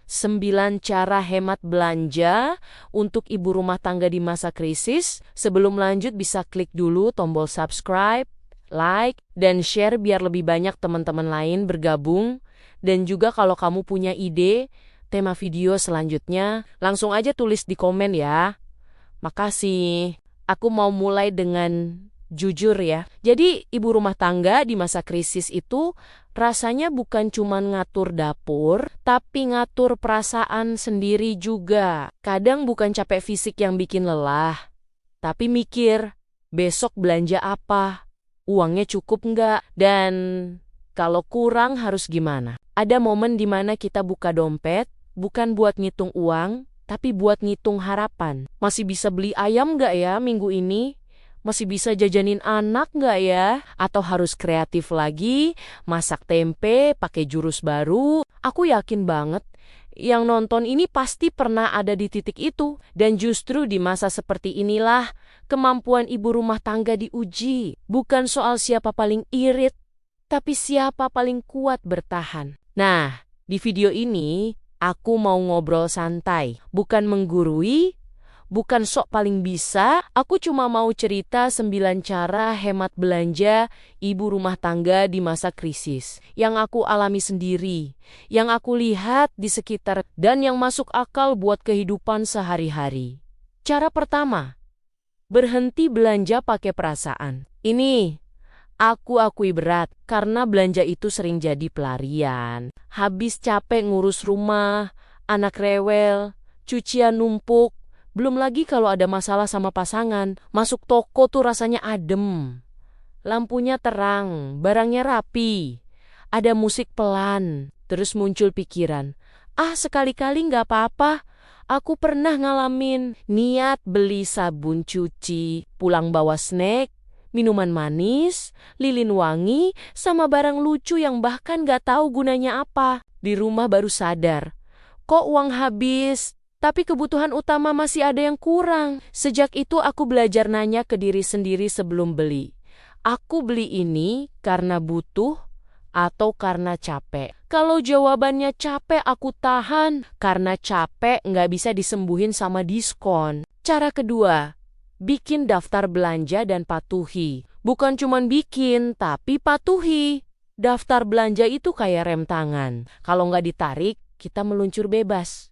9 cara hemat belanja untuk ibu rumah tangga di masa krisis. Sebelum lanjut bisa klik dulu tombol subscribe, like, dan share biar lebih banyak teman-teman lain bergabung. Dan juga kalau kamu punya ide, tema video selanjutnya, langsung aja tulis di komen ya. Makasih. Aku mau mulai dengan jujur ya. Jadi ibu rumah tangga di masa krisis itu rasanya bukan cuma ngatur dapur, tapi ngatur perasaan sendiri juga. Kadang bukan capek fisik yang bikin lelah, tapi mikir, besok belanja apa? Uangnya cukup nggak? Dan kalau kurang harus gimana? Ada momen di mana kita buka dompet, bukan buat ngitung uang, tapi buat ngitung harapan. Masih bisa beli ayam nggak ya minggu ini? Masih bisa jajanin anak nggak ya? Atau harus kreatif lagi, masak tempe, pakai jurus baru? Aku yakin banget yang nonton ini pasti pernah ada di titik itu. Dan justru di masa seperti inilah kemampuan ibu rumah tangga diuji. Bukan soal siapa paling irit, tapi siapa paling kuat bertahan. Nah, di video ini aku mau ngobrol santai, bukan menggurui, bukan sok paling bisa, aku cuma mau cerita 9 cara hemat belanja ibu rumah tangga di masa krisis. Yang aku alami sendiri, yang aku lihat di sekitar, dan yang masuk akal buat kehidupan sehari-hari. Cara pertama, berhenti belanja pakai perasaan. Ini aku akui berat, karena belanja itu sering jadi pelarian. Habis capek ngurus rumah, anak rewel, cucian numpuk, belum lagi kalau ada masalah sama pasangan, masuk toko tuh rasanya adem. Lampunya terang, barangnya rapi, ada musik pelan, terus muncul pikiran, sekali-kali nggak apa-apa. Aku pernah ngalamin niat beli sabun cuci, pulang bawa snack, minuman manis, lilin wangi, sama barang lucu yang bahkan nggak tahu gunanya apa. Di rumah baru sadar, kok uang habis, tapi kebutuhan utama masih ada yang kurang. Sejak itu aku belajar nanya ke diri sendiri sebelum beli. Aku beli ini karena butuh atau karena capek? Kalau jawabannya capek, aku tahan. Karena capek nggak bisa disembuhin sama diskon. Cara kedua, bikin daftar belanja dan patuhi. Bukan cuma bikin, tapi patuhi. Daftar belanja itu kayak rem tangan. Kalau nggak ditarik, kita meluncur bebas.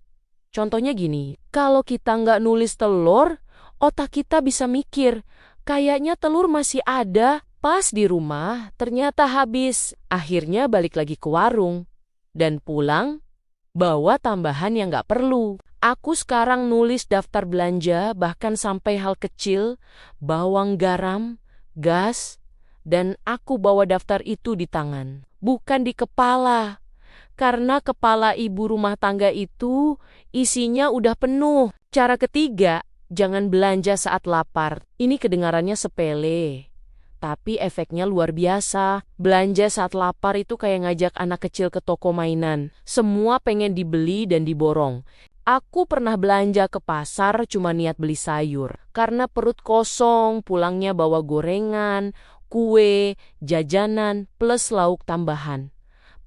Contohnya gini, kalau kita nggak nulis telur, otak kita bisa mikir, kayaknya telur masih ada, pas di rumah ternyata habis. Akhirnya balik lagi ke warung, dan pulang, bawa tambahan yang nggak perlu. Aku sekarang nulis daftar belanja, bahkan sampai hal kecil, bawang garam, gas, dan aku bawa daftar itu di tangan, bukan di kepala. Karena kepala ibu rumah tangga itu isinya udah penuh. Cara ketiga, jangan belanja saat lapar. Ini kedengarannya sepele, tapi efeknya luar biasa. Belanja saat lapar itu kayak ngajak anak kecil ke toko mainan. Semua pengen dibeli dan diborong. Aku pernah belanja ke pasar cuma niat beli sayur. Karena perut kosong, pulangnya bawa gorengan, kue, jajanan, plus lauk tambahan.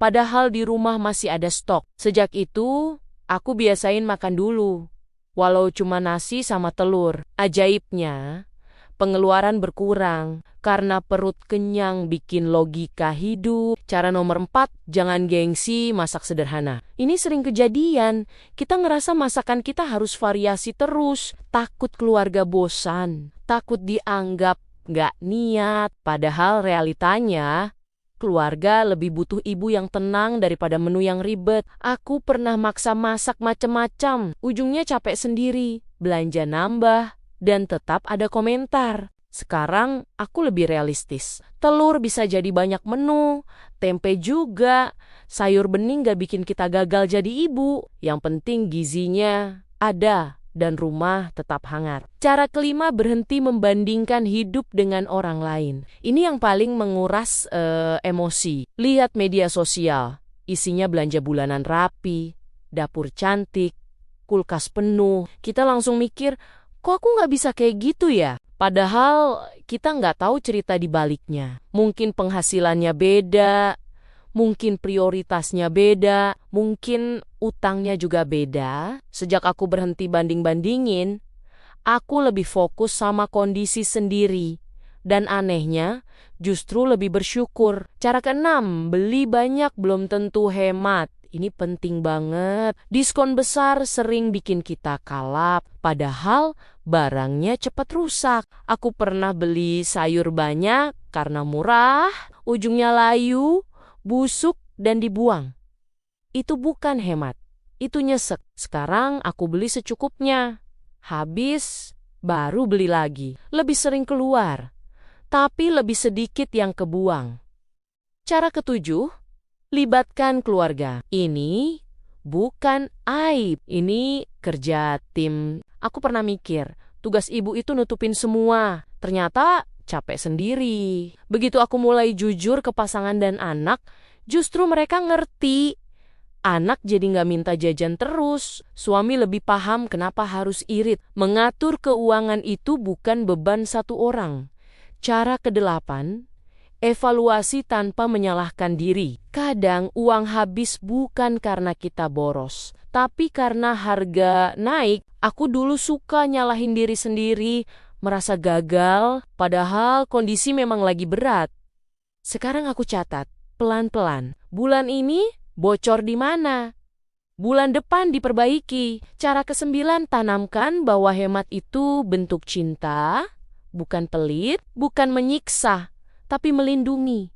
Padahal di rumah masih ada stok. Sejak itu, aku biasain makan dulu, walau cuma nasi sama telur. Ajaibnya, pengeluaran berkurang karena perut kenyang bikin logika hidup. Cara nomor 4, jangan gengsi masak sederhana. Ini sering kejadian, kita ngerasa masakan kita harus variasi terus. Takut keluarga bosan, takut dianggap nggak niat. Padahal realitanya, keluarga lebih butuh ibu yang tenang daripada menu yang ribet. Aku pernah maksa masak macam-macam, ujungnya capek sendiri, belanja nambah, dan tetap ada komentar. Sekarang aku lebih realistis. Telur bisa jadi banyak menu, tempe juga, sayur bening gak bikin kita gagal jadi ibu. Yang penting gizinya ada dan rumah tetap hangat. Cara kelima, berhenti membandingkan hidup dengan orang lain. Ini yang paling menguras emosi. Lihat media sosial, isinya belanja bulanan rapi, dapur cantik, kulkas penuh. Kita langsung mikir, kok aku nggak bisa kayak gitu ya? Padahal kita nggak tahu cerita di baliknya. Mungkin penghasilannya beda, Mungkin prioritasnya beda, mungkin utangnya juga beda. Sejak aku berhenti banding-bandingin, aku lebih fokus sama kondisi sendiri. Dan anehnya, justru lebih bersyukur. Cara keenam, beli banyak belum tentu hemat. Ini penting banget. Diskon besar sering bikin kita kalap, padahal barangnya cepat rusak. Aku pernah beli sayur banyak karena murah, ujungnya layu, busuk, dan dibuang. Itu bukan hemat, itu nyesek. Sekarang aku beli secukupnya. Habis, baru beli lagi. Lebih sering keluar, tapi lebih sedikit yang kebuang. Cara ketujuh, libatkan keluarga. Ini bukan aib, ini kerja tim. Aku pernah mikir, tugas ibu itu nutupin semua. Ternyata capek sendiri. Begitu aku mulai jujur ke pasangan dan anak, justru mereka ngerti. Anak jadi nggak minta jajan terus. Suami lebih paham kenapa harus irit. Mengatur keuangan itu bukan beban satu orang. Cara kedelapan, evaluasi tanpa menyalahkan diri. Kadang uang habis bukan karena kita boros, tapi karena harga naik. Aku dulu suka nyalahin diri sendiri, merasa gagal, padahal kondisi memang lagi berat. Sekarang aku catat, pelan-pelan. Bulan ini bocor di mana? Bulan depan diperbaiki. Cara kesembilan, tanamkan bahwa hemat itu bentuk cinta, bukan pelit, bukan menyiksa, tapi melindungi.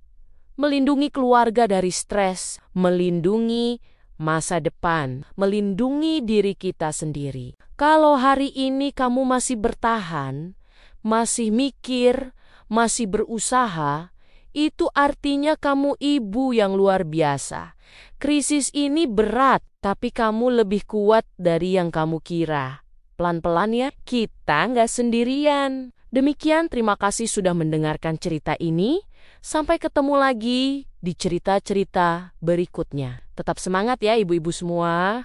Melindungi keluarga dari stres, melindungi masa depan, melindungi diri kita sendiri. Kalau hari ini kamu masih bertahan, masih mikir, masih berusaha, itu artinya kamu ibu yang luar biasa. Krisis ini berat, tapi kamu lebih kuat dari yang kamu kira. Pelan-pelan ya, kita nggak sendirian. Demikian, terima kasih sudah mendengarkan cerita ini. Sampai ketemu lagi di cerita-cerita berikutnya. Tetap semangat ya ibu-ibu semua.